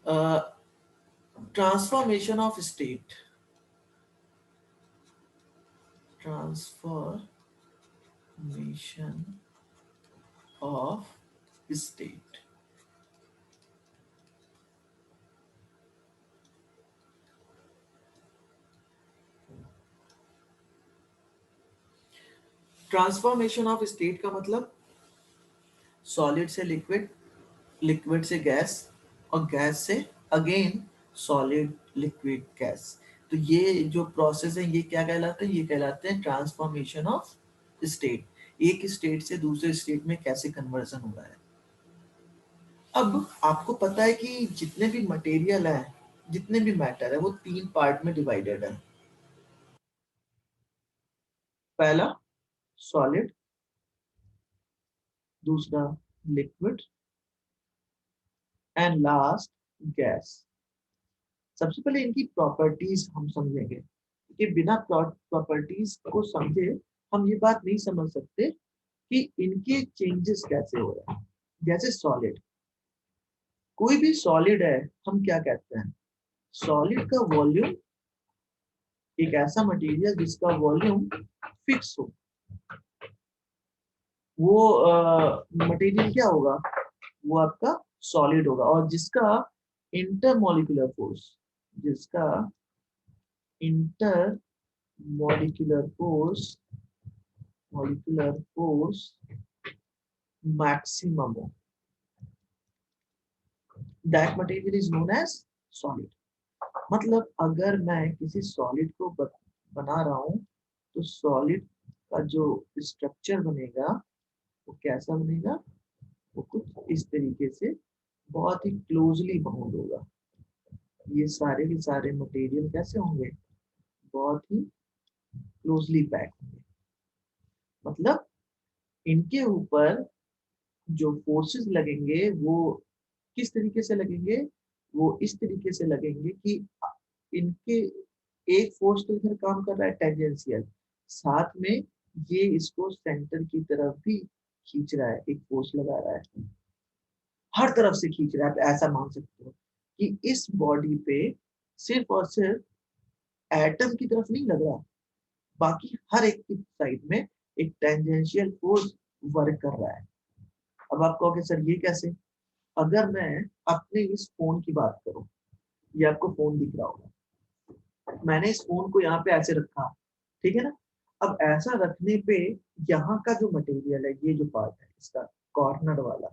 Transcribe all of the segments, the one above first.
Transformation of state, transformation of state. Transformation of state का मतलब solid से liquid, liquid से गैस, और गैस से अगेन सॉलिड लिक्विड गैस। तो ये जो प्रोसेस है ये क्या कहलाते हैं? ये कहलाते हैं ट्रांसफॉर्मेशन ऑफ स्टेट। एक स्टेट से दूसरे स्टेट में कैसे कन्वर्जन हो रहा है। अब आपको पता है कि जितने भी मटेरियल है, जितने भी मैटर है, वो तीन पार्ट में डिवाइडेड है। पहला सॉलिड, दूसरा लिक्विड, एंड लास्ट गैस। सबसे पहले इनकी प्रॉपर्टीज हम समझेंगे, कि बिना प्रॉपर्टीज को समझे हम ये बात नहीं समझ सकते कि इनके चेंजेस कैसे हो रहे हैं। जैसे सॉलिड, कोई भी सॉलिड है, हम क्या कहते हैं? सॉलिड का वॉल्यूम, एक ऐसा मटेरियल जिसका वॉल्यूम फिक्स हो, वो मटेरियल क्या होगा? वो आपका सॉलिड होगा। और जिसका इंटरमोलिकुलर फोर्स, जिसका inter molecular force, molecular force maximum, that material is known as solid। मतलब अगर मैं किसी सॉलिड को बना रहा हूं, तो सॉलिड का जो स्ट्रक्चर बनेगा वो कैसा बनेगा? वो कुछ इस तरीके से बहुत ही क्लोजली बाउंड होगा। ये सारे के सारे मटेरियल कैसे होंगे? बहुत ही क्लोजली पैक होंगे। मतलब इनके ऊपर जो फोर्सेस लगेंगे वो किस तरीके से लगेंगे? वो इस तरीके से लगेंगे कि इनके एक फोर्स तो इधर काम कर रहा है टेंजेंशियल, साथ में ये इसको सेंटर की तरफ भी खींच रहा है, एक फोर्स लगा रहा है, हर तरफ से खींच रहा है। आप ऐसा मान सकते हो कि इस बॉडी पे सिर्फ और सिर्फ एटम की तरफ नहीं लग रहा, बाकी हर एक की साइड में एक टेंजेंशियल फोर्स वर्क कर रहा है। अब आप कहोगे सर ये कैसे? अगर मैं अपने इस फोन की बात करूं, ये आपको फोन दिख रहा होगा, मैंने इस फोन को यहाँ पे ऐसे रखा, ठीक है ना? अब ऐसा रखने पे यहाँ का जो मटेरियल है, ये जो पार्ट है इसका कॉर्नर वाला,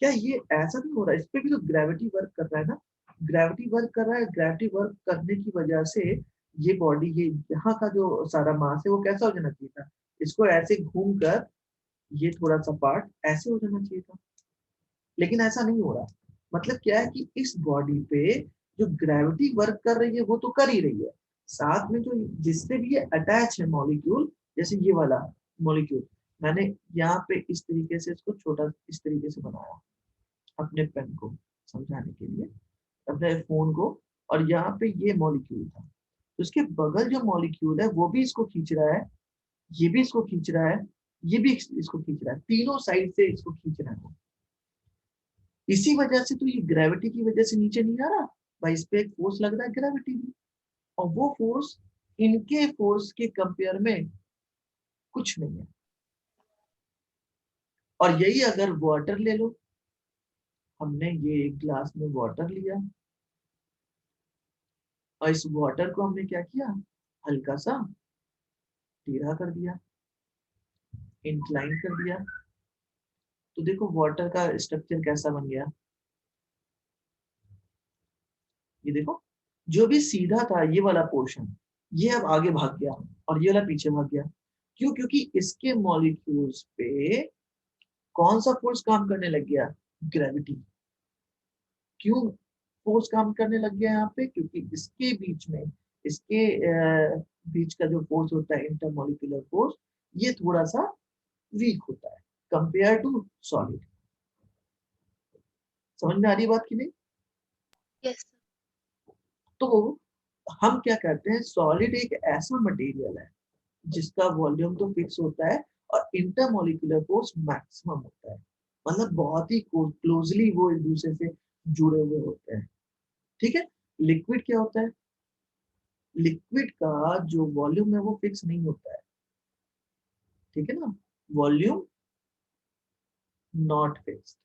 क्या ये ऐसा नहीं हो रहा है? इस पे भी तो ग्रेविटी वर्क कर रहा है ना? ग्रेविटी वर्क कर रहा है, ग्रेविटी वर्क करने की वजह से ये बॉडी, ये यहाँ का जो सारा मास है वो कैसा हो जाना चाहिए था? इसको ऐसे घूम कर ये थोड़ा सा पार्ट ऐसे हो जाना चाहिए था, लेकिन ऐसा नहीं हो रहा। मतलब क्या है कि इस बॉडी पे जो ग्रेविटी वर्क कर रही है वो तो कर ही रही है, साथ में जो जिससे भी ये अटैच है मॉलिक्यूल, जैसे ये वाला मॉलिक्यूल, मैंने यहाँ पे इस तरीके से इसको छोटा इस तरीके से बनाया अपने पेन को समझाने के लिए, अपने फोन को। और यहाँ पे ये मॉलिक्यूल था, तो इसके बगल जो मॉलिक्यूल है वो भी इसको खींच रहा है, ये भी इसको खींच रहा है, ये भी इसको खींच रहा है, तीनों साइड से इसको खींच रहा है। इसी वजह से तो ये ग्रेविटी की वजह से नीचे नहीं आ रहा भाई, इस पे एक फोर्स लग रहा है, ग्रेविटी भी। और वो फोर्स इनके फोर्स के कंपेयर में कुछ नहीं है। और यही अगर वाटर ले लो, हमने ये एक ग्लास में वाटर लिया, और इस वाटर को हमने क्या किया? हल्का सा टेढ़ा कर दिया, इंक्लाइन कर दिया, तो देखो वाटर का स्ट्रक्चर कैसा बन गया। ये देखो, जो भी सीधा था ये वाला पोर्शन, ये अब आगे भाग गया, और ये वाला पीछे भाग गया। क्यों? क्योंकि इसके मॉलिक्यूल्स पे कौन सा फोर्स काम करने लग गया? ग्रेविटी। क्यों फोर्स काम करने लग गया यहाँ पे? क्योंकि इसके बीच में, इसके बीच का जो फोर्स होता है इंटरमोलिकुलर फोर्स, ये थोड़ा सा वीक होता है कंपेयर टू सॉलिड। समझ में आ रही बात की नहीं? यस। तो हम क्या कहते हैं, सॉलिड एक ऐसा मटेरियल है जिसका वॉल्यूम तो फिक्स होता है और इंटरमोलिकुलर फोर्स मैक्सिमम होता है। मतलब बहुत ही क्लोजली वो एक दूसरे से जुड़े हुए होते हैं। ठीक है। लिक्विड क्या होता है, लिक्विड का जो वॉल्यूम है वो फिक्स नहीं होता है, ठीक है ना, वॉल्यूम नॉट फिक्स्ड।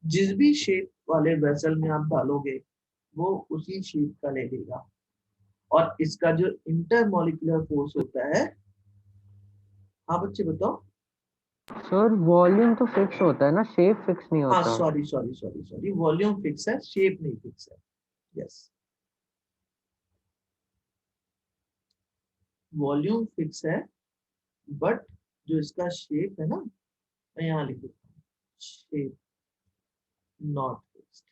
जिस भी शेप वाले वेसल में आप डालोगे वो उसी शेप का ले लेगा। और इसका जो इंटरमोलिकुलर फोर्स होता है, हाँ बच्चे बताओ। सर वॉल्यूम तो फिक्स होता है ना, शेप फिक्स नहीं हाँ होता। Sorry sorry sorry sorry, volume fix है, शेप नहीं फिक्स है। यस, वॉल्यूम फिक्स है, बट जो इसका शेप है ना, मैं यहाँ लिख देता हूँ, शेप नॉट फिक्स्ड।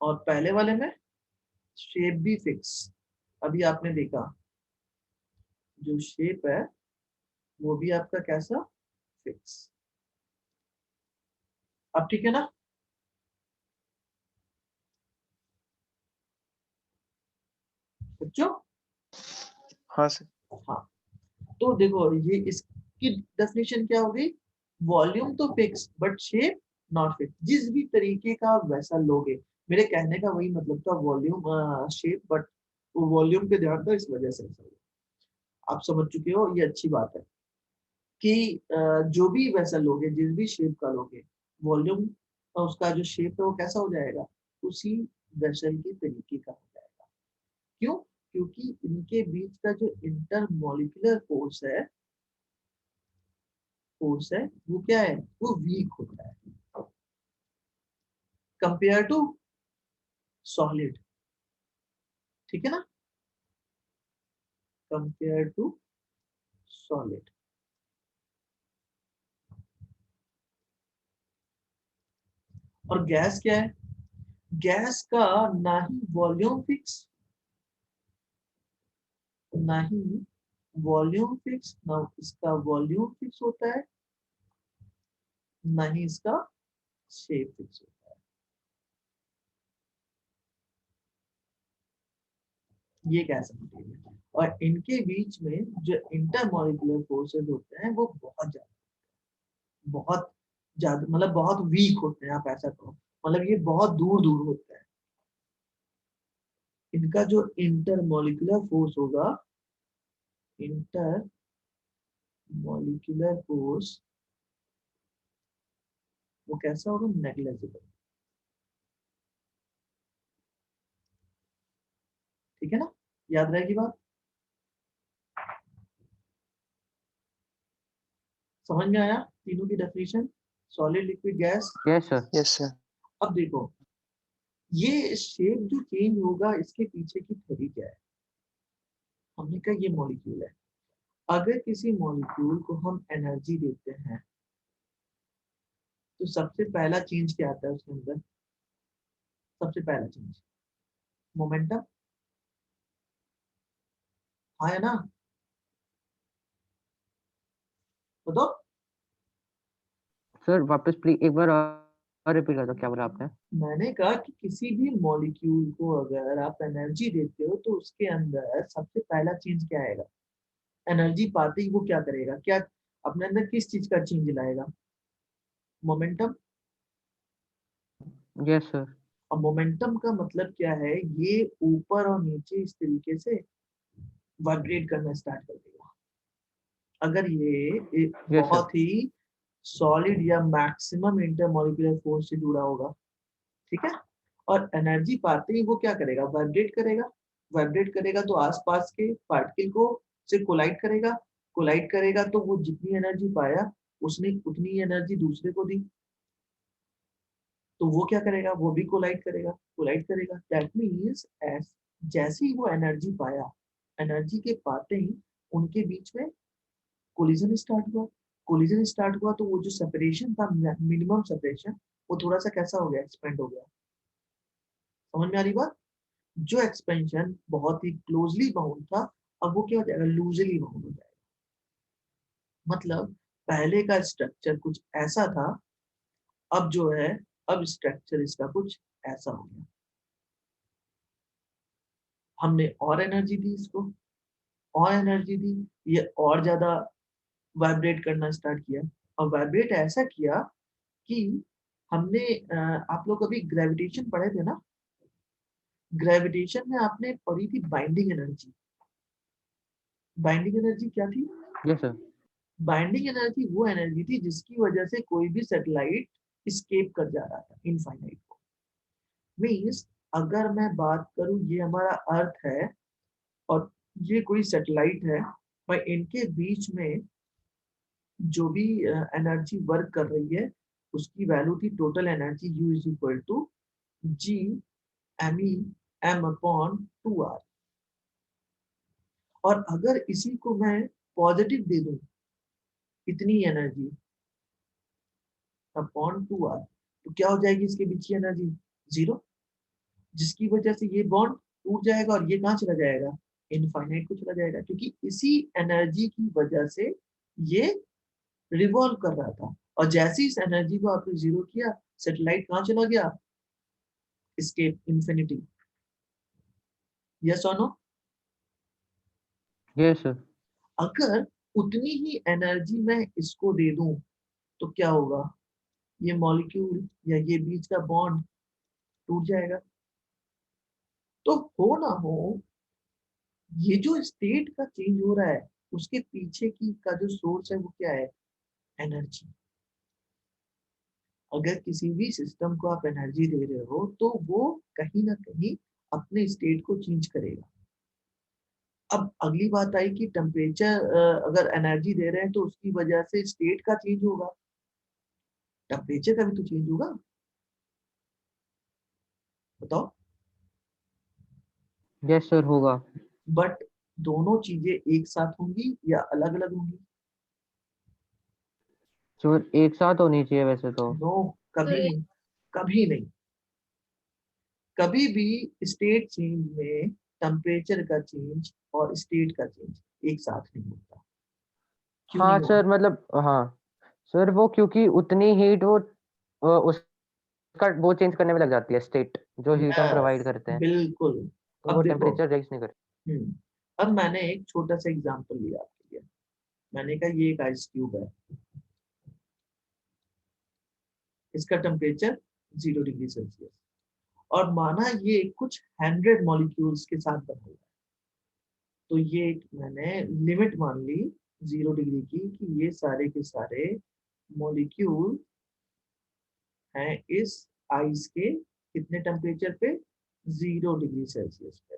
और पहले वाले में शेप भी फिक्स। अभी आपने देखा जो शेप है वो भी आपका कैसा, फिक्स। अब ठीक है ना, बच्चों। हाँ सर। हाँ, तो देखो ये इसकी डेफिनेशन क्या होगी, वॉल्यूम तो fix but shape not fix. जिस भी तरीके का आप वैसा लोगे, मेरे कहने का वही मतलब था, वॉल्यूम शेप बट वो वॉल्यूम पे ध्यान था, इस वजह से ऐसा हुआ। आप समझ चुके हो, ये अच्छी बात है कि जो भी वैसा लोगे, जिस भी शेप का लोगे, वॉल्यूम उसका जो शेप है वो कैसा हो जाएगा, उसी वेसल के तरीके का हो जाएगा। क्यों, क्योंकि इनके बीच का जो इंटरमोलिकुलर फोर्स है वो क्या है, वो वीक होता है कंपेयर टू सॉलिड, ठीक है ना, कंपेयर टू सॉलिड। और गैस क्या है, गैस का ना ही वॉल्यूम फिक्स, ना ही वॉल्यूम फिक्स, ना इसका वॉल्यूम फिक्स होता है, ना ही इसका शेप फिक्स होता है। ये कह सकते हैं। और इनके बीच में जो इंटरमोलिकुलर फोर्सेस होते हैं वो बहुत ज्यादा मतलब बहुत वीक होते हैं, आप ऐसा कहो, मतलब ये बहुत दूर दूर होते हैं। इनका जो इंटरमोलिकुलर फोर्स होगा, इंटर मॉलिक्यूलर फोर्स, वो कैसा होगा, नेग्लेजिबल, ठीक है ना, याद रहेगी बात, समझ में आया तीनों की definition, solid liquid gas. Yes sir. Yes sir. अब देखो ये शेप जो चेंज होगा इसके पीछे की थ्योरी क्या है, हमने कहा ये मॉलिक्यूल है, अगर किसी मॉलिक्यूल को हम एनर्जी देते हैं तो सबसे पहला चेंज क्या आता है उसके अंदर, सबसे पहला चेंज मोमेंटम, हाँ है ना, बताओ। सर वापस प्लीज एक बार और रिपीट कर दो, क्या बोला आपने? मैंने कहा कि किसी भी मॉलिक्यूल को अगर आप एनर्जी देते हो तो उसके अंदर सबसे पहला चेंज क्या आएगा, एनर्जी पाते ही वो क्या करेगा, क्या अपने अंदर किस चीज का चेंज लाएगा, मोमेंटम। Yes sir. अब मोमेंटम का मतलब क्या है, ये ऊपर और नीचे इस तरीके से वाइब्रेट करना स्टार्ट कर देगा। अगर ये एक यस सर। बहुत ही सॉलिड या मैक्सिमम इंटरमॉलिक्यूलर फोर्स से जुड़ा होगा, ठीक है, और एनर्जी पाते ही वो क्या करेगा, वाइब्रेट करेगा, वाइब्रेट करेगा तो आसपास के पार्टिकल को से कोलाइड करेगा, कोलाइड करेगा तो वो जितनी एनर्जी पाया उसने उतनी एनर्जी दूसरे को दी, तो वो क्या करेगा, वो भी कोलाइड करेगा, कोलाइड करेगा, दैट मींस एस जैसे ही वो एनर्जी पाया, एनर्जी के पाते ही उनके बीच में कोलिजन स्टार्ट हुआ, कोलिजन स्टार्ट हुआ तो वो जो सेपरेशन था, मिनिमम सेपरेशन, वो थोड़ा सा कैसा हो गया, एक्सपेंड हो गया। समझ में आ रही बात, जो एक्सपेंशन बहुत ही क्लोजली बाउंड था अब वो क्या हो जाएगा, लूजली बाउंड हो जाएगा। मतलब पहले का स्ट्रक्चर कुछ ऐसा था, अब जो है, अब स्ट्रक्चर इसका कुछ ऐसा हो गया। हमने और एनर्जी दी इसको, और एनर्जी दी, ये और ज्यादा वाइब्रेट करना स्टार्ट किया, और वाइब्रेट ऐसा किया कि हमने आप लोग अभी ग्रेविटेशन पढ़े थे ना, ग्रेविटेशन में आपने पढ़ी थी बाइंडिंग एनर्जी। बाइंडिंग एनर्जी क्या थी? Yes sir. बाइंडिंग एनर्जी वो एनर्जी थी जिसकी वजह से कोई भी सैटेलाइट स्केप कर जा रहा था इनफाइनाइट को। मीन्स अगर मैं बात करूं, ये हमारा अर्थ है और ये कोई सैटेलाइट है, पर इनके बीच में जो भी एनर्जी वर्क कर रही है उसकी वैल्यू थी total energy U is equal to G ME M/2R। और अगर इसी को मैं पॉजिटिव दे दूं, इतनी एनर्जी अपॉन 2R, तो क्या हो जाएगी इसके बीच की एनर्जी? 0, जिसकी वजह से ये बॉन्ड टूट जाएगा और ये कहाँ चला जाएगा? इनफाइनाइट को चला जाएगा, क्योंकि इसी एनर्जी की वजह से ये रिवॉल्व कर रहा था। और जैसे ही इस एनर्जी को आपने जीरो किया, सैटेलाइट कहाँ चला गया? Escape, infinity. यस और नो? Yes sir. अगर उतनी ही एनर्जी मैं इसको दे दूं तो क्या होगा? ये मॉलिक्यूल या ये बीच का बॉन्ड टूट जाएगा। तो हो ना हो, ये जो स्टेट का चेंज हो रहा है उसके पीछे की का जो सोर्स है वो क्या है? एनर्जी। अगर किसी भी सिस्टम को आप एनर्जी दे रहे हो तो वो कहीं ना कहीं अपने स्टेट को चेंज करेगा। अब अगली बात आई कि टेम्परेचर, अगर एनर्जी दे रहे हैं तो उसकी वजह से स्टेट का चेंज होगा, टेम्परेचर का भी तो चेंज होगा। बताओ। यस सर होगा। बट दोनों चीजें एक साथ होंगी या अलग अलग होंगी? सर एक साथ होनी चाहिए वैसे तो। नो, कभी नहीं, कभी नहीं। कभी भी स्टेट चेंज में टेम्परेचर का चेंज और स्टेट का चेंज एक साथ नहीं होता। क्यों नहीं हाँ होगा? सर मतलब हाँ सर, वो क्योंकि उतनी हीट वो उसका वो चेंज करने में लग जाती है, स्टेट जो हीट हम यस, प्रोवाइड करते हैं, बिल्कुल। तो अब वो देखो, टेम्परेचर राइज नहीं करती। अब मैंने एक छोटा सा एग्जांपल लिया आपके लिए। मैंने कहा ये एक आइस क्यूब है, इसका टेम्परेचर 0 डिग्री सेल्सियस, और माना ये कुछ 100 मॉलिक्यूल्स के साथ बना हुआ है। तो ये एक मैंने लिमिट मान ली 0 डिग्री की, कि ये सारे के सारे मॉलिक्यूल हैं इस आइस के कितने टेम्परेचर पे? 0 डिग्री सेल्सियस पे।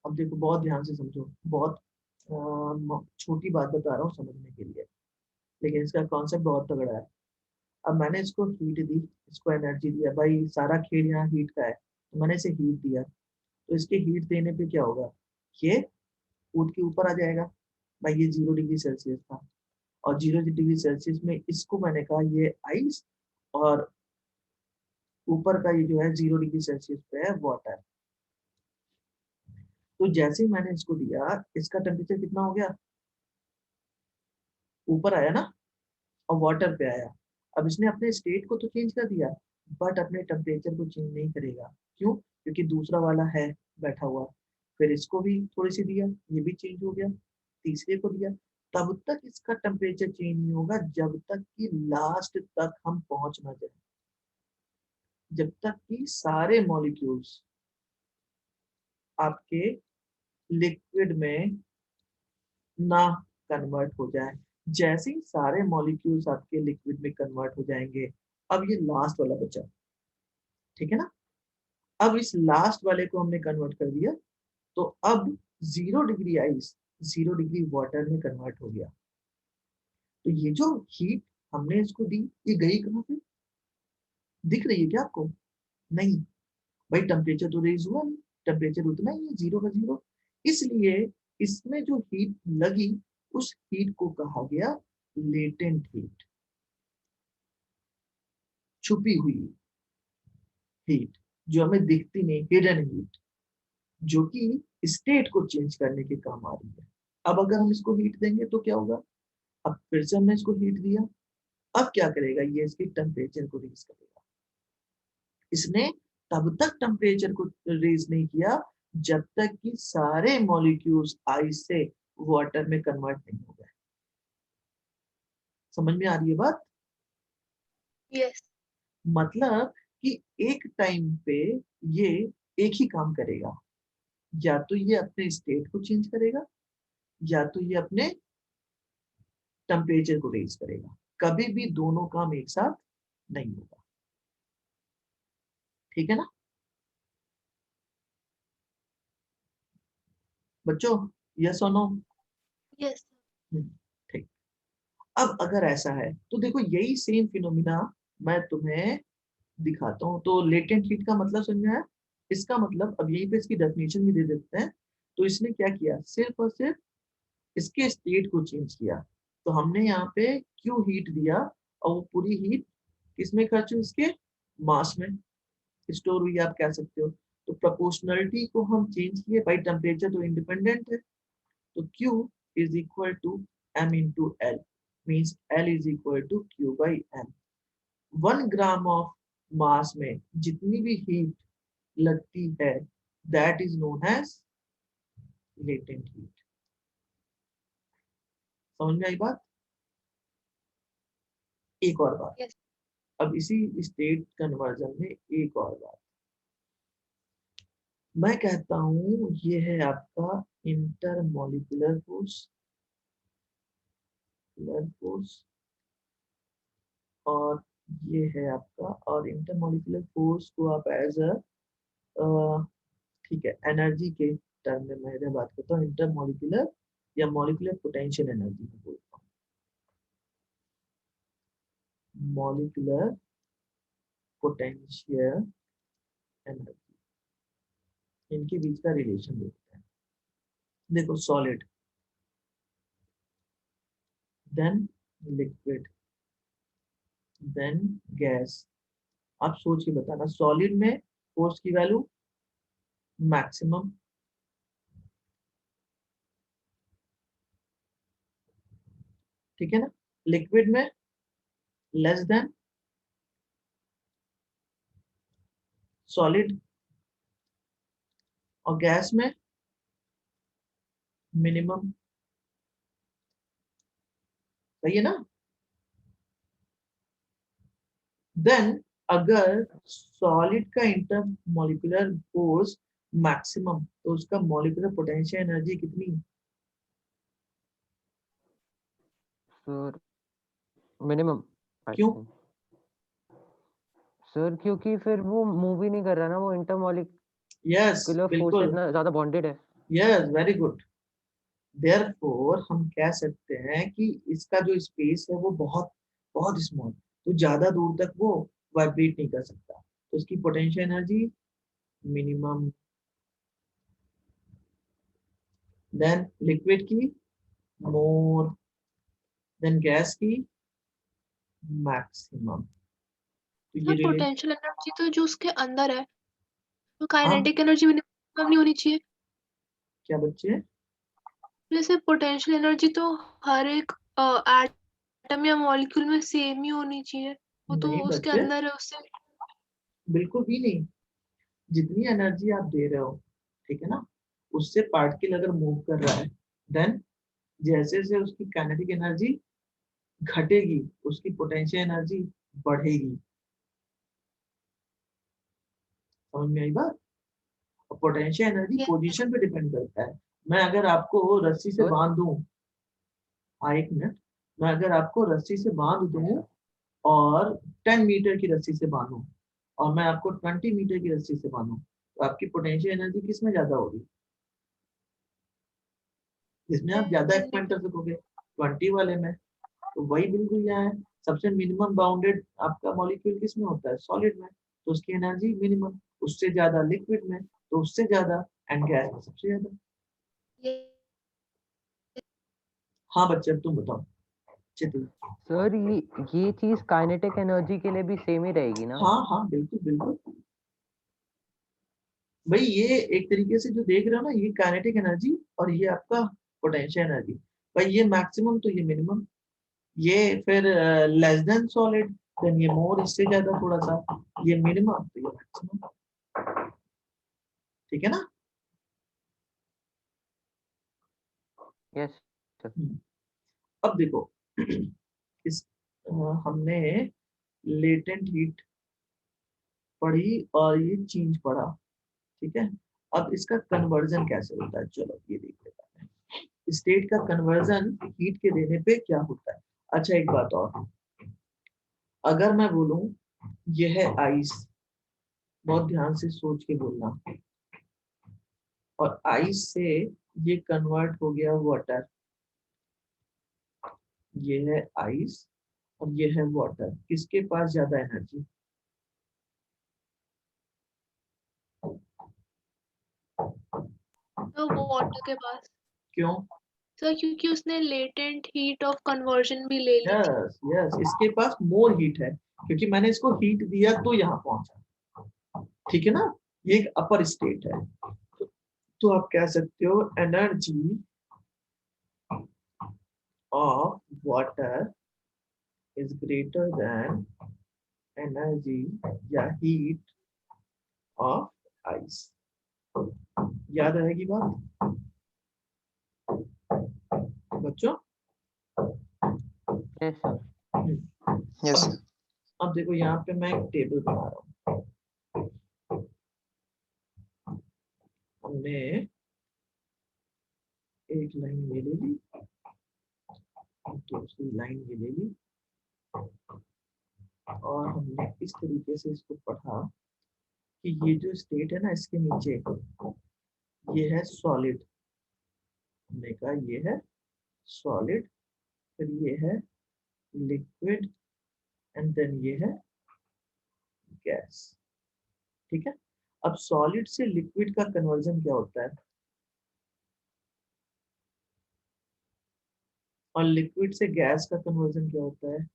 अब देखो, बहुत ध्यान से समझो, बहुत छोटी बात बता रहा हूँ समझने के लिए, लेकिन इसका कॉन्सेप्ट बहुत तगड़ा है। अब मैंने इसको हीट दी, इसको एनर्जी दिया, भाई सारा खेल यहाँ हीट का है, तो मैंने इसे हीट दिया। तो इसके हीट देने पे क्या होगा? ये ऊट के ऊपर आ जाएगा। भाई ये 0 डिग्री सेल्सियस था, और 0 डिग्री सेल्सियस में इसको मैंने कहा ये आइस, और ऊपर का ये जो है 0 डिग्री सेल्सियस पे है वाटर। तो जैसे ही मैंने इसको दिया, इसका टेम्परेचर कितना हो गया? ऊपर आया ना, और वाटर पे आया। अब इसने अपने स्टेट को तो चेंज कर दिया, बट अपने टेम्परेचर को चेंज नहीं करेगा। क्यों? क्योंकि दूसरा वाला है बैठा हुआ। फिर इसको भी थोड़ी सी दिया, ये भी चेंज हो गया। तीसरे को दिया, तब तक इसका टेम्परेचर चेंज नहीं होगा जब तक कि लास्ट तक हम पहुंच ना जाए, जब तक कि सारे मॉलिक्यूल्स आपके लिक्विड में ना कन्वर्ट हो जाए। जैसे ही सारे मॉलिक्यूल्स आपके लिक्विड में कन्वर्ट हो जाएंगे, अब ये लास्ट वाला बचा, ठीक है ना? अब इस लास्ट वाले को हमने कन्वर्ट कर दिया, तो अब 0 डिग्री आइस 0 डिग्री वाटर में कन्वर्ट हो गया। तो ये जो हीट हमने इसको दी, ये गई कहाँ पे? दिख रही है क्या आपको? नहीं। भाई टेम्परेचर तो रेज हुआ नहीं, टेम्परेचर उतना ही है, 0 का 0। इसलिए इसमें जो हीट लगी, उस हीट को कहा गया लेटेंट हीट, छुपी हुई हीट, जो हमें दिखती नहीं, हिडन हीट, जो कि स्टेट को चेंज करने के काम आ रही है। अब अगर हम इसको हीट देंगे तो क्या होगा? अब फिर से हमने इसको हीट दिया, अब क्या करेगा? ये इसके टेम्परेचर को रेज करेगा। इसने तब तक टेम्परेचर को रेज नहीं किया जब तक कि सारे मॉलिक्यूल्स आइस से वाटर में कन्वर्ट नहीं हो गए। समझ में आ रही है बात? यस मतलब कि एक टाइम पे ये एक ही काम करेगा, या तो ये अपने स्टेट को चेंज करेगा या तो ये अपने टेम्परेचर को रेज करेगा, कभी भी दोनों काम एक साथ नहीं होगा। ठीक है ना बच्चों, यस और नो? यस ठीक। अब अगर ऐसा है तो देखो यही सेम फिनोमिना मैं तुम्हें दिखाता हूँ। तो लेटेंट हीट का मतलब समझ आया? इसका मतलब अब यहीं पे इसकी डेफिनेशन भी दे देते हैं। तो इसने क्या किया, सिर्फ और सिर्फ इसके स्टेट को चेंज किया। तो हमने यहाँ पे क्यू हीट दिया और वो पूरी हीट किसमें खर्च हुई, इसके मास में स्टोर हुई, आप कह सकते हो। तो प्रोपोर्शनलिटी को हम चेंज किए, भाई टेम्परेचर तो इंडिपेंडेंट है। तो Q is equal to M into L, means L is equal to Q by M। 1 gram of mass में जितनी भी हीट लगती है that is known as latent heat। समझ में आई बात? एक और बात, यस अब इसी स्टेट कन्वर्जन में एक और बात मैं कहता हूं, ये है आपका इंटरमोलिकुलर फोर्स, और ये है आपका, और इंटरमोलिकुलर फोर्स को आप एज अ, ठीक है, एनर्जी के टर्म में मैं इधर बात करता हूँ, इंटरमोलिकुलर या मॉलिक्यूलर पोटेंशियल एनर्जी को बोलता हूँ। मॉलिक्यूलर पोटेंशियल एनर्जी, इनके बीच का रिलेशन देखते हैं। देखो solid, then liquid, then gas. आप सोच के बताना, सॉलिड में फोर्स की वैल्यू मैक्सिमम, ठीक है ना। लिक्विड में लेस देन सॉलिड, और गैस में मिनिमम। सही है ना। देन अगर सॉलिड का इंटरमोलिकुलर फोर्स मैक्सिमम, तो उसका मॉलिक्यूलर पोटेंशियल एनर्जी कितनी? सर मिनिमम आई क्यों? थिंक। सर क्योंकि फिर वो मूव ही नहीं कर रहा ना, वो यस इंटरमॉलिक्यूलर फोर्स से बिल्कुल, इतना ज्यादा बॉन्डेड है। Yes very good. देयरफॉर हम कह सकते हैं कि इसका जो स्पेस है वो बहुत बहुत स्मॉल, तो ज्यादा दूर तक वो वाइब्रेट नहीं कर सकता, तो इसकी potential energy minimum. Then liquid की मोर, देन गैस की मैक्सिमम। तो ये सर रिले, पोटेंशियल एनर्जी तो जो उसके अंदर है तो हाँ काइनेटिक एनर्जी मिनिमम नहीं होनी चाहिए? क्या बच्चे? जैसे पोटेंशियल एनर्जी तो हर एक एटम या मॉलिक्यूल में सेम ही होनी चाहिए, वो तो नहीं उसके बच्चे, अंदर है उससे। बिल्कुल भी नहीं। जितनी एनर्जी आप दे रहे हो, ठीक है ना, उससे पार्टिकल अगर मूव कर रहा है, देन जैसे जैसे उसकी काइनेटिक एनर्जी घटेगी उसकी पोटेंशियल एनर्जी बढ़ेगी। समझ में आई बात? और पोटेंशियल एनर्जी यस पोजीशन पे डिपेंड करता है। मैं अगर आपको रस्सी से सर बांध दूं, हाँ एक मिनट, मैं अगर आपको रस्सी से बांध दूं और 10 मीटर की रस्सी से बांधूं, और मैं आपको 20 मीटर की रस्सी से बांधूं, तो आपकी पोटेंशियल एनर्जी किस में ज्यादा होगी? जिसमें आप ज्यादा एक्सपेंड कर सकोगे, 20 वाले में। तो वही बिल्कुल यहाँ है, सबसे मिनिमम बाउंडेड आपका मॉलिक्यूल किस में होता है? सॉलिड में, तो उसकी एनर्जी मिनिमम, उससे ज्यादा लिक्विड में, तो उससे ज्यादा, एंड गैस में सबसे ज्यादा। हाँ बच्चे अब तुम बताओ। चित्र, सर ये चीज काइनेटिक एनर्जी के लिए भी सेम ही रहेगी ना? हाँ हाँ बिल्कुल बिल्कुल। भाई ये एक तरीके से जो देख रहे हो ना, ये काइनेटिक एनर्जी और ये आपका पोटेंशियल एनर्जी, भाई ये मैक्सिमम तो ये मिनिमम, ये फिर लेस देन सॉलिड, देन ये मोर, इससे ज्यादा थोड़ा सा, ये मिनिमम तो ये मैक्सिमम। ठीक है ना। Yes sir. अब देखो इस हमने लेटेंट हीट पढ़ी और ये चेंज पढ़ा, ठीक है। अब इसका कन्वर्जन कैसे होता है, चलो ये देख लेते हैं। स्टेट का कन्वर्जन हीट के देने पे क्या होता है। अच्छा एक बात और, अगर मैं बोलूं ये है आइस, बहुत ध्यान से सोच के बोलना, और आइस से ये कन्वर्ट हो गया वाटर, ये है आइस और ये है वाटर, किसके पास ज्यादा एनर्जी? तो वाटर के पास। क्यों? सर क्योंकि उसने लेटेंट हीट ऑफ कन्वर्जन भी ले ली थी। यस यस, इसके पास मोर हीट है क्योंकि मैंने इसको हीट दिया तो यहाँ पहुंचा, ठीक है ना। ये एक अपर स्टेट है, तो आप कह सकते हो energy of water is greater than energy या हीट ऑफ आइस। याद रहेगी बात बच्चों? Yes sir. यस अब सर। अब देखो यहाँ पे मैं एक टेबल बना रहा हूँ, हमने एक लाइन ये ले ली, दूसरी लाइन ये ले ली, और हमने इस तरीके से इसको पढ़ा कि ये जो स्टेट है ना, इसके नीचे ये है सॉलिड, हमने कहा ये है सॉलिड, फिर ये है लिक्विड एंड देन ये है गैस, ठीक है। अब सॉलिड से लिक्विड का कन्वर्जन क्या होता है, और लिक्विड से गैस का कन्वर्जन क्या होता है,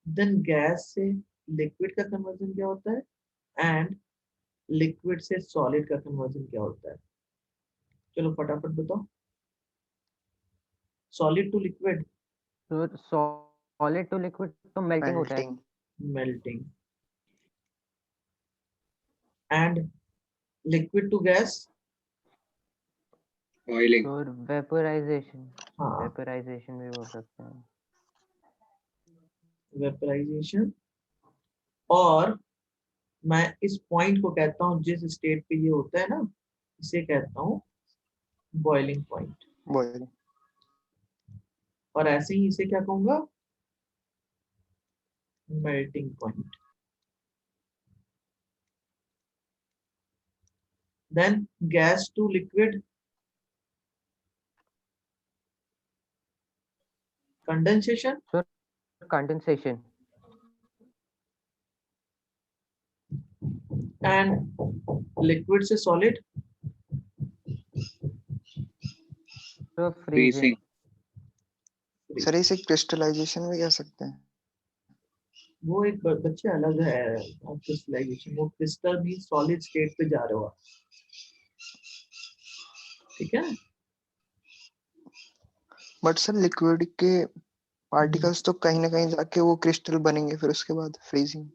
देन गैस से लिक्विड का कन्वर्जन क्या होता है, एंड लिक्विड से सॉलिड का कन्वर्जन क्या होता है। चलो फटाफट बताओ, सॉलिड टू लिक्विड, तो सॉलिड टू लिक्विड तो मेल्टिंग होता है। Melting. Melting, and liquid to gas, boiling. तो वेपोराइजेशन, हाँ वेपोराइजेशन भी बोल सकते हैं। वेपराइजेशन, और मैं इस पॉइंट को कहता हूँ जिस स्टेट पे ये होता है ना, इसे कहता हूँ बॉइलिंग पॉइंट, बॉइलिंग। और ऐसे ही इसे क्या कहूंगा, melting point. Then gas to liquid, condensation, condensation, and liquid से सॉलिड, तो फ्रीजिंग। फ्रीजिंग। सर इसे क्रिस्टलाइजेशन भी कह सकते हैं। वो एक बच्चे अलग है, क्रिस्टलाइजेशन, वो क्रिस्टल भी सॉलिड स्टेट पे जा रहे हो आप, ठीक है। बट सर लिक्विड के पार्टिकल्स तो कहीं ना कहीं जाके वो क्रिस्टल बनेंगे, फिर उसके बाद फ्रीजिंग,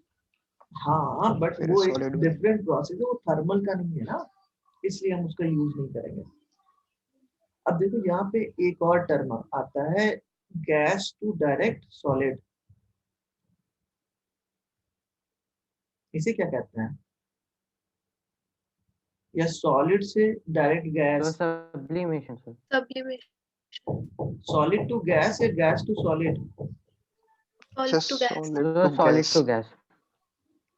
हाँ बट फिर वो एक सॉलिड बनेंगे। डिफरेंट प्रोसेस है, वो थर्मल का नहीं है ना, इसलिए हम उसका यूज नहीं करेंगे। अब देखो यहाँ पे एक और टर्म आता है, गैस टू डायरेक्ट सॉलिड, इसे क्या कहते हैं, या सॉलिड से डायरेक्ट तो gas, sublimation sir. Sublimation, solid to gas या gas to solid, sir solid to gas. Solid तो to solid gas. To gas,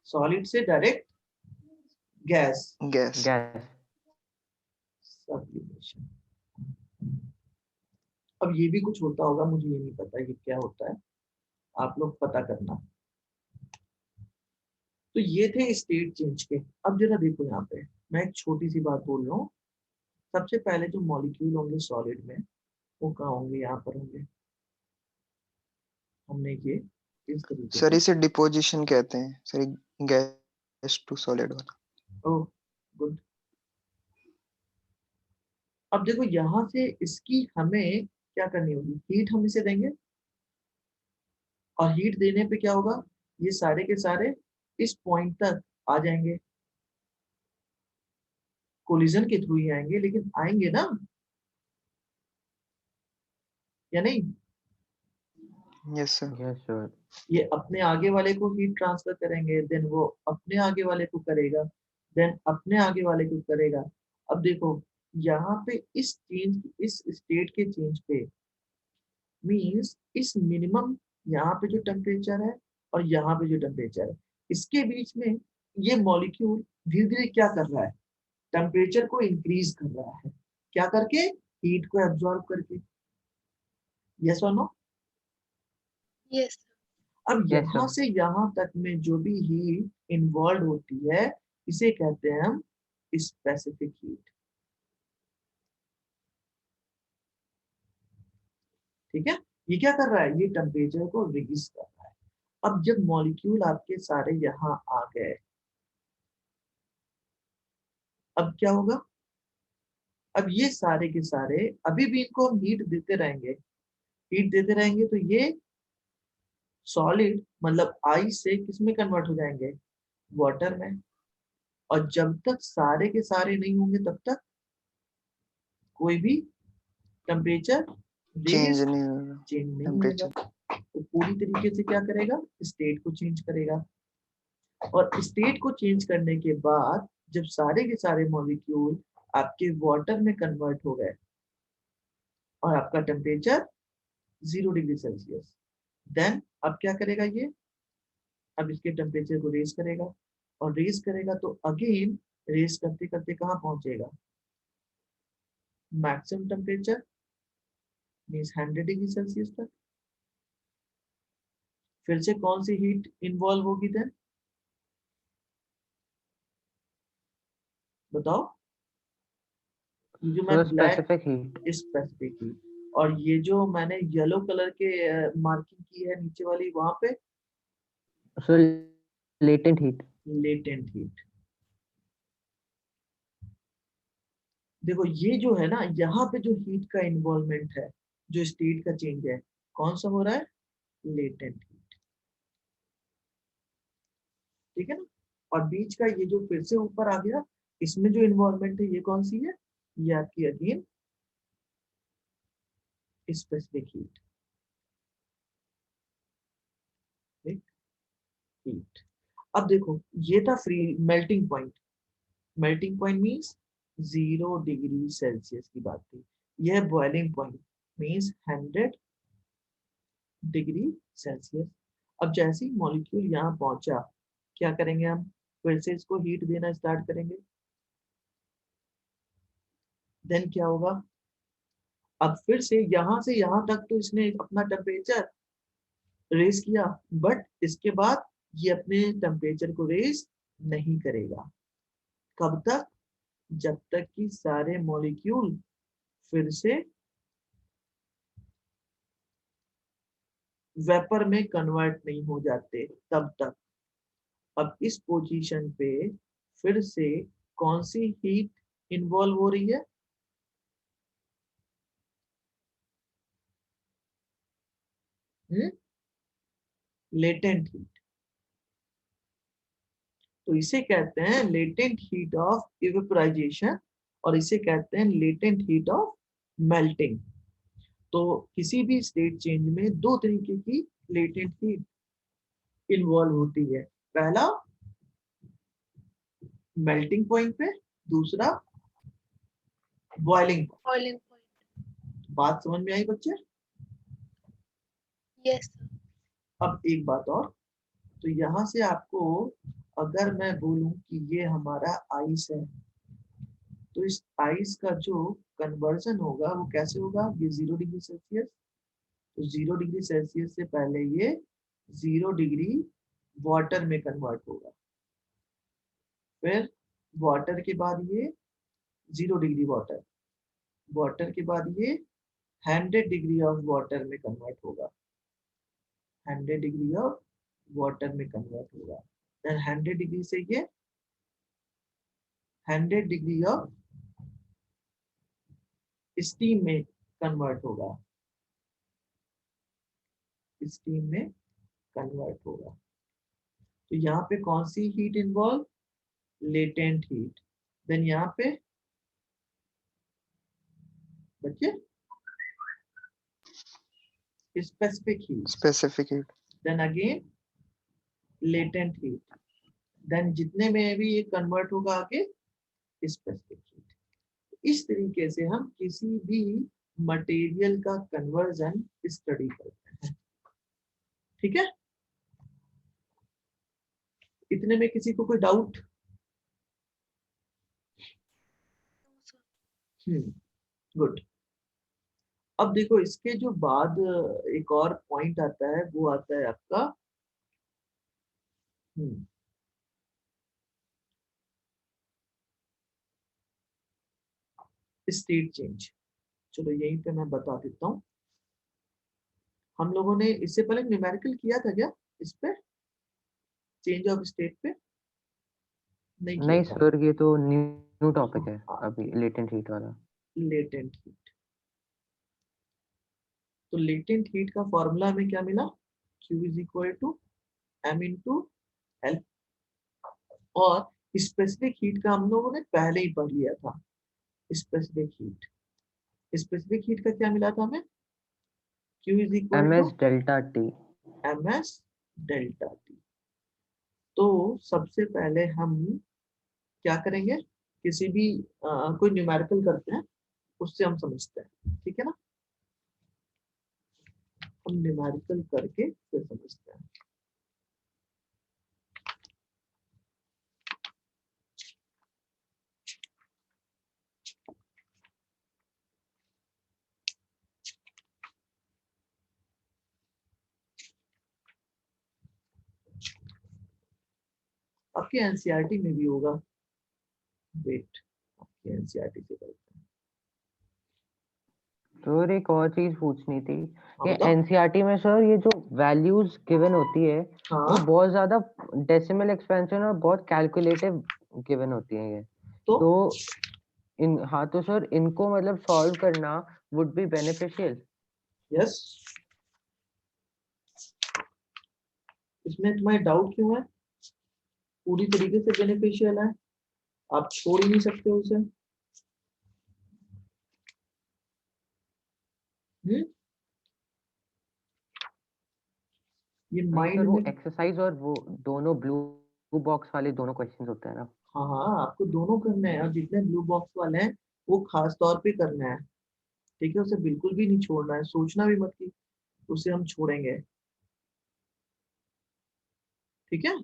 solid से direct gas, gas. Gas. Sublimation. अब ये भी कुछ होता होगा, मुझे ये नहीं पता ये क्या होता है, आप लोग पता करना। तो ये थे स्टेट चेंज के। अब जरा देखो यहाँ पे मैं एक छोटी सी बात बोल रहा हूँ, सबसे पहले जो मॉलिक्यूल होंगे सॉलिड में वो कहाँ होंगे, यहाँ पर होंगे, हमने ये इस तरीके सर से, इसे डिपोजिशन कहते हैं सर, गैस टू सॉलिड वाला। Oh good. अब देखो यहाँ से इसकी हमें क्या करनी होगी, हीट हम इसे देंगे, और हीट देने पे क्या होगा, ये सारे के सारे इस पॉइंट तक आ जाएंगे, कोलिजन के थ्रू ही आएंगे, लेकिन आएंगे ना, या नहीं? Yes sir. Yes sir. ये अपने आगे वाले को हीट ट्रांसफर करेंगे, देन वो अपने आगे वाले को करेगा, देन अपने आगे वाले को करेगा। अब देखो यहाँ पे इस चेंज, इस स्टेट के चेंज पे मीन्स इस मिनिमम यहाँ पे जो टेम्परेचर है और यहाँ पे जो टेम्परेचर है, इसके बीच में ये मॉलिक्यूल धीरे धीरे क्या कर रहा है, टेम्परेचर को इंक्रीज कर रहा है, क्या करके, हीट को एब्जॉर्ब करके। यस और नो? यस अब Yes, यहाँ sir. से यहाँ तक में जो भी हीट इन्वॉल्व होती है, इसे कहते हैं हम स्पेसिफिक हीट। ठीक है, ये क्या कर रहा है, ये टेम्परेचर को रिड्यूस कर रहा है। अब जब मॉलिक्यूल आपके सारे यहाँ आ गए, अब क्या होगा, अब ये सारे के सारे अभी भी इनको हम हीट देते रहेंगे, हीट देते रहेंगे, तो ये सॉलिड मतलब आइस से किस में कन्वर्ट हो जाएंगे, वाटर में। और जब तक सारे के सारे नहीं होंगे तब तक कोई भी टेम्परेचर चेंज रेज नहीं होगा चेंज नहीं होगा। टेम्परेचर। तो पूरी तरीके से क्या करेगा, स्टेट को चेंज करेगा। और स्टेट को चेंज करने के बाद जब सारे के सारे मॉलिक्यूल आपके वाटर में कन्वर्ट हो गए और आपका टेम्परेचर 0 डिग्री सेल्सियस, देन अब क्या करेगा ये, अब इसके टेम्परेचर को रेज करेगा, और रेज करेगा तो अगेन रेज करते करते कहाँ पहुंचेगा, maximum temperature means 100 degree Celsius तक। फिर से कौन सी हीट इन्वॉल्व होगी देन, बताओ। ये जो मैं So black, specific heat. Specific heat, और ये जो मैंने येलो कलर के मार्किंग की है नीचे वाली, वहां पे So latent heat. Latent heat. देखो ये जो है ना, यहाँ पे जो हीट का इन्वॉल्वमेंट है, जो स्टेट का चेंज है, कौन सा हो रहा है, लेटेंट हीट। ठीक है ना। और बीच का ये जो फिर से ऊपर आ गया, इसमें जो इन्वॉल्वमेंट है ये कौन सी है, ये आपकी अगेन स्पेसिफिक हीट। हीट, अब देखो ये था free melting point. Melting point means 0 degree Celsius की बात थी। यह boiling point means 100 degree Celsius. अब जैसे ही मॉलिक्यूल यहाँ पहुंचा, क्या करेंगे हम, फिर से इसको हीट देना स्टार्ट करेंगे। देन क्या होगा, अब फिर से यहाँ से यहाँ तक तो इसने अपना टेम्परेचर रेज किया, बट इसके बाद ये अपने टेम्परेचर को रेज नहीं करेगा। कब तक, जब तक कि सारे मॉलिक्यूल फिर से वेपर में कन्वर्ट नहीं हो जाते तब तक। अब इस पोजीशन पे फिर से कौन सी हीट इन्वॉल्व हो रही है, लेटेंट हीट। तो इसे कहते हैं लेटेंट हीट ऑफ इवेपोराइजेशन, और इसे कहते हैं लेटेंट हीट ऑफ मेल्टिंग। तो किसी भी स्टेट चेंज में दो तरीके की लेटेंट हीट इन्वॉल्व होती है। पहला मेल्टिंग पॉइंट पे, दूसरा बॉइलिंग। बॉइलिंग बात समझ में आई बच्चे? पॉइंट। यस अब एक बात और, तो यहाँ से आपको अगर मैं बोलूं कि ये हमारा आइस है, तो इस आइस का जो कन्वर्जन होगा वो कैसे होगा, ये 0 डिग्री सेल्सियस, तो 0 डिग्री सेल्सियस से पहले ये 0 डिग्री वाटर में कन्वर्ट होगा, फिर वाटर के बाद ये 0 डिग्री वाटर, वाटर के बाद ये 100 डिग्री ऑफ वाटर में कन्वर्ट होगा, 100 डिग्री ऑफ वाटर में कन्वर्ट होगा। देन 100 डिग्री से ये 100 डिग्री ऑफ स्टीम में कन्वर्ट होगा, स्टीम में कन्वर्ट होगा। तो यहाँ पे कौन सी heat involve, latent heat. Then यहाँ पे बच्चे specific heat. Specific heat. Then again latent heat, then जितने में भी ये कन्वर्ट होगा आगे स्पेसिफिक हीट। इस तरीके से हम किसी भी मटेरियल का कन्वर्जन स्टडी करते हैं। ठीक है, इतने में किसी को कोई डाउट? गुड। अब देखो इसके जो बाद एक और पॉइंट आता है, वो आता है आपका स्टेट चेंज। चलो यहीं पे मैं बता देता हूँ। हम लोगों ने इससे पहले न्यूमेरिकल किया था क्या इस पे, चेंज ऑफ स्टेट पे? नहीं किया नहीं था। सर, ये तो न्यू टॉपिक है हाँ, अभी, लेटेंट हीट वाला। Latent heat. तो लेटेंट हीट का फॉर्मूला हमें क्या मिला? Q is equal to m into L. और स्पेसिफिक हीट का हम लोगों ने पहले ही पढ़ लिया था। स्पेसिफिक हीट, स्पेसिफिक हीट का क्या मिला था हमें? Q is equal to ms delta T. ms delta T. तो सबसे पहले हम क्या करेंगे, किसी भी कोई न्यूमेरिकल करते हैं उससे हम समझते हैं, ठीक है ना? हम न्यूमेरिकल करके फिर समझते हैं। आपके एनसीईआरटी में भी होगा। वेट, आपके एनसीईआरटी से करते हैं। सर एक और चीज पूछनी थी, हाँ ये बताओ। एनसीईआरटी में सर ये जो वैल्यूज गिवन होती है वो हाँ बहुत ज्यादा डेसिमल एक्सपेंशन और बहुत कैलकुलेटिव गिवन होती है ये। तो तो हाँ तो सर इनको मतलब सॉल्व करना वुड बी बेनिफिशियल। यस, इसमें तुम्हारी डाउट क्यों है? पूरी तरीके से बेनिफिशियल है, आप छोड़ ही नहीं सकते उसे। ये नहीं सर, माइंड वो में। एक्सरसाइज और वो दोनों ब्लू बॉक्स वाले दोनों क्वेश्चंस होते हैं ना। हाँ हाँ, आपको दोनों करने हैं, और जितने ब्लू बॉक्स वाले हैं वो खास तौर पे करना है। ठीक है, उसे बिल्कुल भी नहीं छोड़ना है, सोचना भी मत कि उसे हम छोड़ेंगे। ठीक है,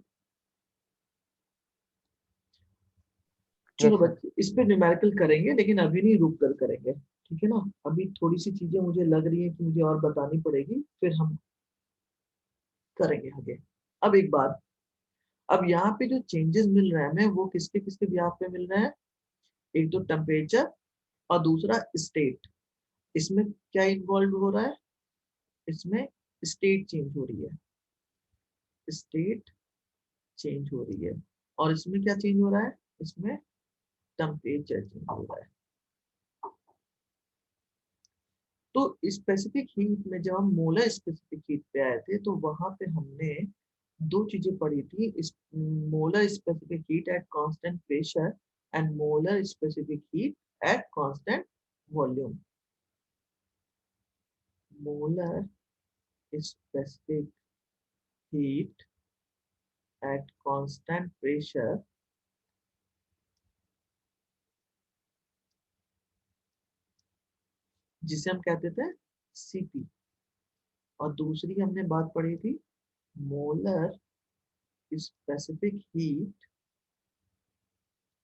चलो यस सर। बच्चे इस पे न्यूमेरिकल करेंगे, लेकिन अभी नहीं, रुक कर करेंगे। ठीक है ना, अभी थोड़ी सी चीजें मुझे लग रही है कि मुझे और बतानी पड़ेगी, फिर हम करेंगे आगे। अब एक बात, अब यहाँ पे जो चेंजेस मिल रहे हैं हमें, वो किसके किसके बिहाफ पे मिल रहे हैं? एक तो टेम्परेचर और दूसरा स्टेट। इसमें क्या इन्वॉल्व हो रहा है? इसमें स्टेट चेंज हो रही है, स्टेट चेंज हो रही है। और इसमें क्या चेंज हो रहा है? इसमें टेम्परेचर चेंज हो रहा है। तो स्पेसिफिक हीट में जब हम मोलर स्पेसिफिक हीट पे आए थे, तो वहां पे हमने दो चीजें पढ़ी थी, molar specific heat at constant pressure and molar specific heat at constant volume. Molar specific heat at constant pressure जिसे हम कहते थे सीपी, और दूसरी हमने बात पढ़ी थी molar specific heat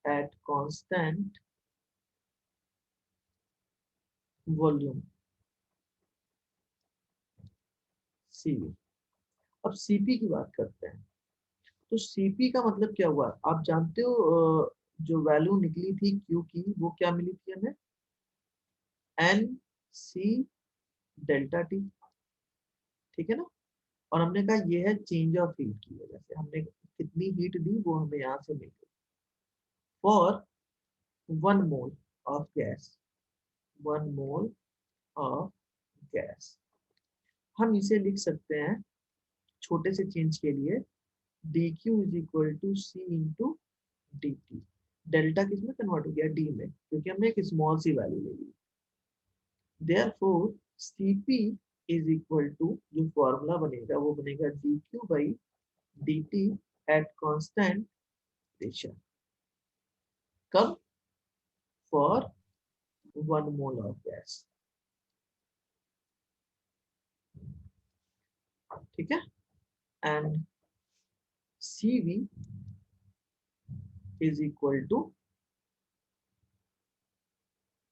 at constant volume, CV. अब सीपी की बात करते हैं। तो सीपी का मतलब क्या हुआ, आप जानते हो? जो वैल्यू निकली थी क्यू की, वो क्या मिली थी हमें? N C delta T. ठीक है ना, और हमने कहा ये है चेंज ऑफ हीट की वजह से, हमने कितनी हीट दी वो हमें यहाँ से मिल गई। For 1 mole of gas, 1 mole of gas, हम इसे लिख सकते हैं छोटे से चेंज के लिए, dq is equal to C into dt। Delta किस में कन्वर्ट हो गया? डी में, क्योंकि हमने एक स्मॉल सी वैल्यू ले ली। Therefore cp is equal to, जो फॉर्मूला बनेगा वो बनेगा dq by dt at constant pressure. कब? For 1 mole of gas. ठीक है। And cv is equal to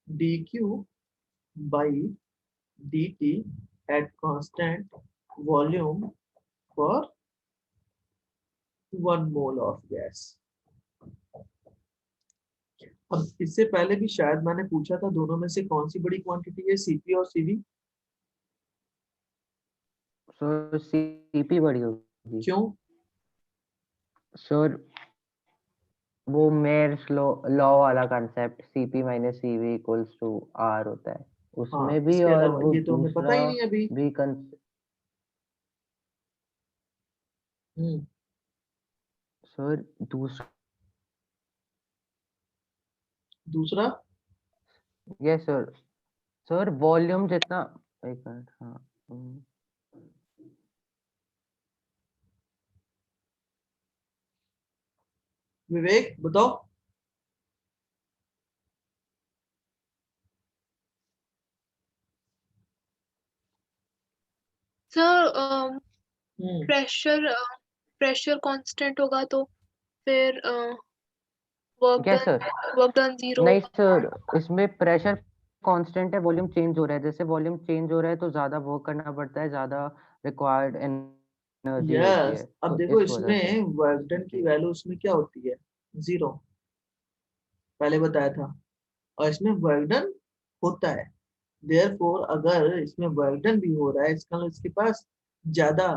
dq by dt at constant volume for 1 mole of gas। अब इससे पहले भी शायद मैंने पूछा था दोनों में से कौन सी बड़ी क्वांटिटी है, सीपी और सीवी? सर सीपी बड़ी होगी क्यों? सर, वो मेयर्स लॉ वाला concept CP minus CV equals to R होता है उसमें हाँ, भी, इसके और अलावा वो ये तो हमें पता दूसरा ही नहीं अभी। भी हम्म। सर दूसरा, दूसरा यस सर, सर वॉल्यूम जितना, एक मिनट, हाँ विवेक बताओ। सर हम्म। प्रेशर कांस्टेंट होगा तो फिर yes sir, work done zero. नहीं सर, इसमें प्रेशर कांस्टेंट है, वॉल्यूम चेंज हो रहा है, जैसे वॉल्यूम चेंज हो रहा है तो ज्यादा वर्क करना पड़ता है, ज्यादा रिक्वायर्ड एनर्जी होती है, यस, अब तो देखो इस वजह से। इसमें वर्क डन की जी वैल्यू उसमें क्या होती है? 0, पहले बताया था। और इसमें वर्क डन होता है, देयरफॉर अगर इसमें वर्क डन भी हो रहा है इसका मतलब इसके पास ज्यादा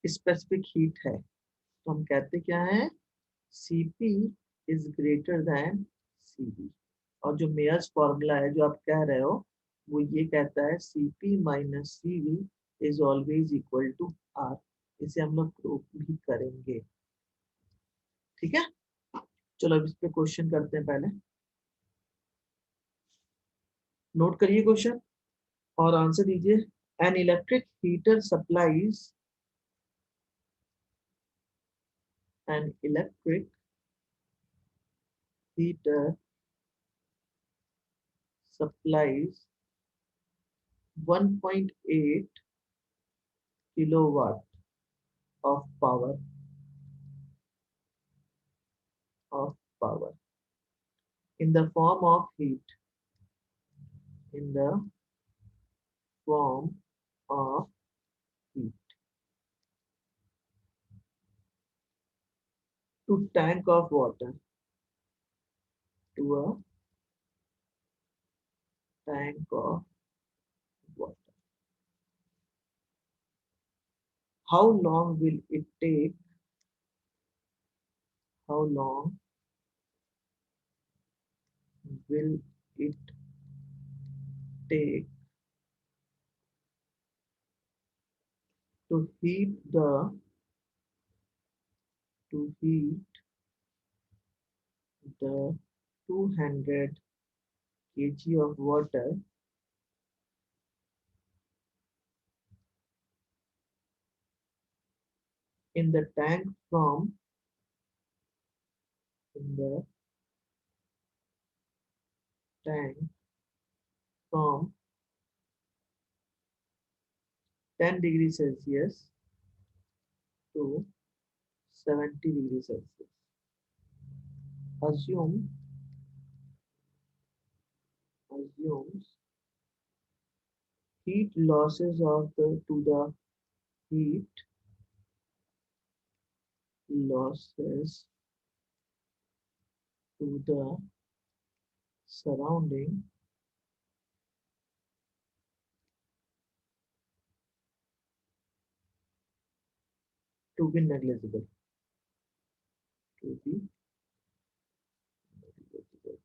स्पेसिफिक हीट है, तो हम कहते क्या है? Cp is greater than Cv। और जो मेयर्स फॉर्मूला है जो आप कह रहे हो वो ये कहता है Cp minus Cv is always equal to R। इसे हम लोग प्रूव भी करेंगे। ठीक है, चलो अब इस पे क्वेश्चन करते हैं। पहले नोट करिए क्वेश्चन और आंसर दीजिए। An electric heater supplies an electric heater supplies 1.8 kilowatt of power in the form of heat, in the form of heat to tank of water, to a tank of water. How long will it take? How long will it take to heat the 200 kg of water in the tank from in the tank from 10 degrees Celsius to 70 degrees Celsius. Assumes heat losses of the to the heat losses to the surrounding to be negligible. To be negligible.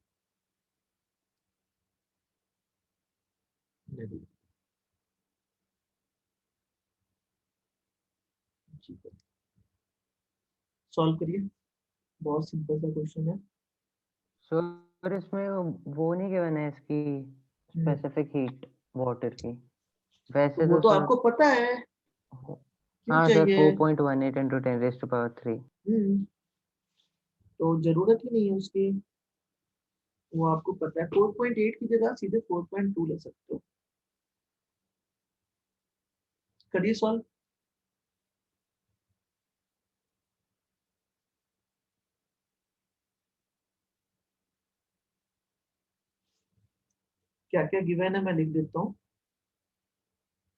Negligible. Solve करिए, बहुत simple सा question है। Sir, इसमें वो नहीं given है इसकी हम्म, specific heat water की। वैसे वो तो तो सर आपको पता है क्यों हाँ सर चाहिए। 4.18 into 10 raised to power 3। तो जरूरत ही नहीं है उसकी, वो आपको पता है। 4.8 की जगह सीधे 4.2 ले सकते हो। करिए सॉल्व। क्या क्या गिवन है मैं लिख देता हूँ।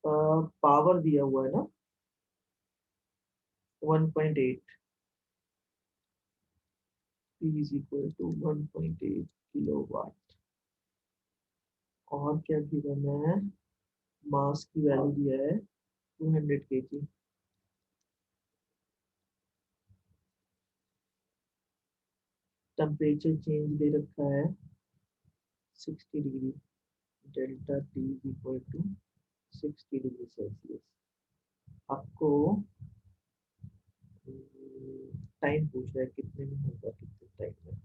पावर दिया हुआ है ना 1.8, P is equal to 1.8 kilowatt. और क्या गिवन है, मास की वैल्यू दिया है 200 kg। टेम्परेचर चेंज दे रखा है 60 degree, delta T is equal to 60 degree Celsius. आपको टाइम पूछ रहा है कितने में होगा, कितने टाइम में।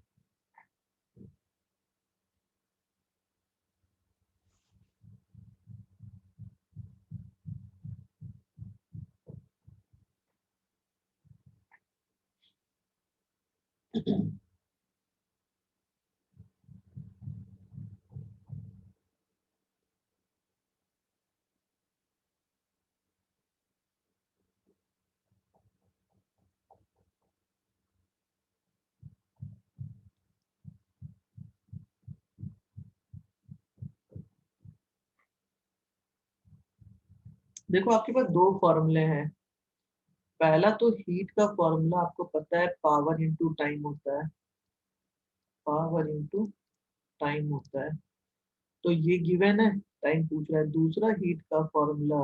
देखो आपके पास दो फॉर्मूले हैं। पहला तो हीट का फॉर्मूला आपको पता है, पावर इंटू टाइम होता है, पावर इंटू टाइम होता है, तो ये गिवन है, टाइम पूछ रहा है। दूसरा हीट का formula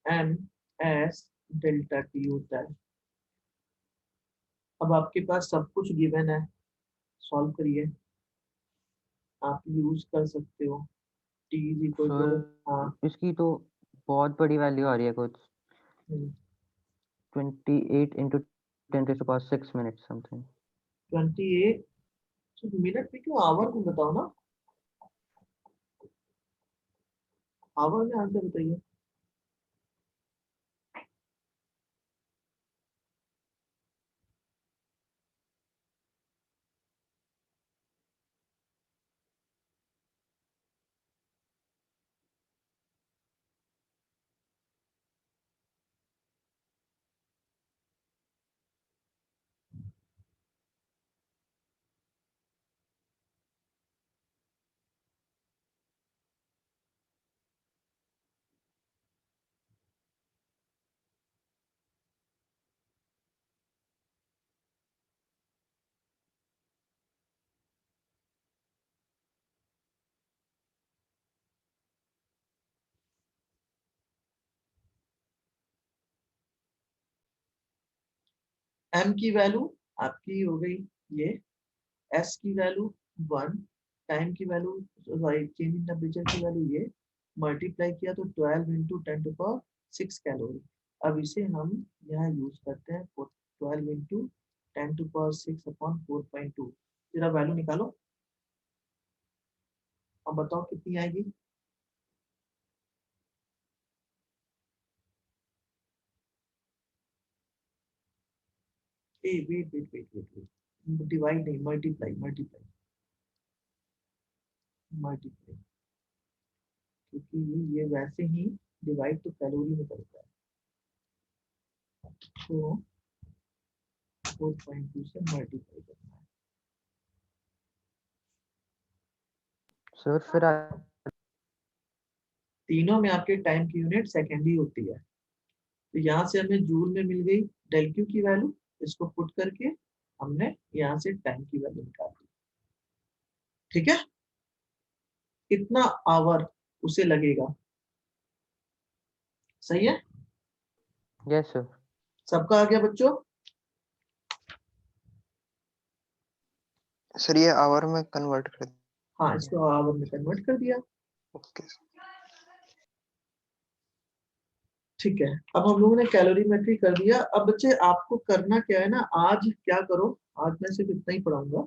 m s delta T होता है। अब आपके पास सब कुछ गिवन है, सॉल्व करिए, आप यूज कर सकते हो। टी इज इक्वल टू, हाँ सर इसकी तो बहुत बड़ी वैल्यू आ रही है कुछ 28 into 10 raised to power 6 minutes something। 28 minute में क्यों, आवर में बताओ ना, आवर में आंसर बताइए। एम की वैल्यू आपकी हो गई ये, एस की वैल्यू 1, टाइम की value, sorry change in temperature की वैल्यू ये, मल्टीप्लाई किया तो 12 इंटू 10⁶ कैलोरी। अब इसे हम यहाँ यूज करते हैं, 12 इंटू 10⁶ अपॉन 4.2। जरा वैल्यू निकालो, अब बताओ कितनी आएगी। ए wait wait wait wait wait, divide नहीं, मल्टीप्लाई मल्टीप्लाई मल्टीप्लाई, क्योंकि ये वैसे ही डिवाइड तो कैलोरी में करता है, तो 4.2 से मल्टीप्लाई करना है। सर फिर तीनों में आपके टाइम की यूनिट सेकेंड ही होती है, तो यहाँ से हमें जूल में मिल गई डेल क्यू की वैल्यू, इसको पुट करके हमने यहाँ से टाइम की वैल्यू निकाल दी। ठीक है, कितना आवर उसे लगेगा, सही है। Yes sir. सबका आ गया बच्चों। सर ये आवर में कन्वर्ट कर हाँ इसको आवर में कन्वर्ट कर दिया। ओके। ठीक है, अब हम लोगों ने कैलोरीमेट्री कर दिया। अब बच्चे आपको करना क्या है ना, आज क्या करो, आज मैं सिर्फ इतना ही पढ़ाऊंगा।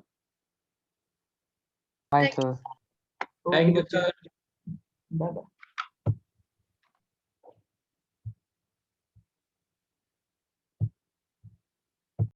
Bye sir. ओके बच्चे, बाय बाय।